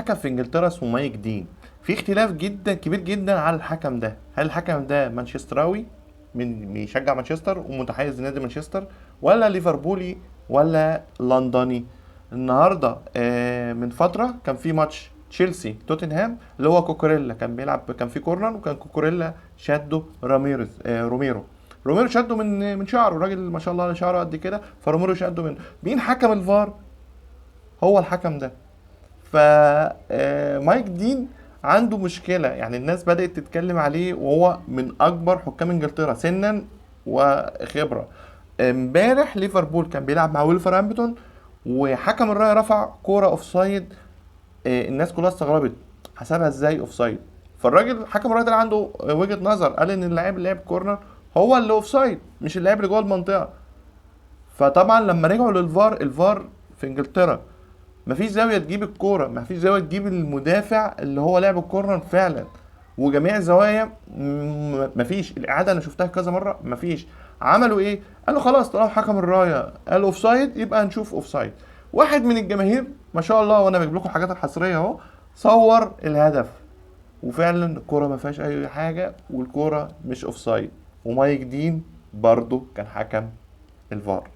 حكم في انجلترا اسمه مايك دين. في اختلاف جدا كبير جدا على الحكم ده. هل الحكم ده مانشستراوي من بيشجع مانشستر ومتحيز لنادي مانشستر، ولا ليفربولي، ولا لندني؟ النهارده من فتره كان في ماتش تشيلسي توتنهام، اللي هو كوكوريلا كان بيلعب، كان في كورنر وكان كوكوريلا شده راميرز روميرو شده من شعره. الراجل ما شاء الله شعره قد كده، فروميرو شده من مين؟ حكم الفار هو الحكم ده. ف مايك دين عنده مشكلة، يعني الناس بدأت تتكلم عليه وهو من أكبر حكام إنجلترا سنا وخبرة. امبارح ليفربول كان بيلعب مع ويلفرهامبتون، وحكم الراية رفع كورة اوفسايد. الناس كلها استغربت، حسبها ازاي اوفسايد؟ فالراجل حكم الراية ده عنده وجهة نظر، قال ان اللاعب اللي لعب كورنر هو اللي اوفسايد، مش اللاعب اللي جوه المنطقة. فطبعا لما رجعوا للفار، الفار في انجلترا مفيش زاويه تجيب الكوره، مفيش زاويه تجيب المدافع اللي هو لعب الكورنر فعلا. وجميع الزوايا مفيش. الاعاده انا شفتها كذا مره مفيش. عملوا ايه؟ قالوا خلاص طالما حكم الرايه قال اوفسايد يبقى هنشوف اوفسايد. واحد من الجماهير ما شاء الله، وانا بجيب لكم الحاجات الحصريه اهو، صور الهدف، وفعلا الكوره ما فيهاش اي حاجه والكوره مش اوفسايد. ومايك دين برضو كان حكم الفار.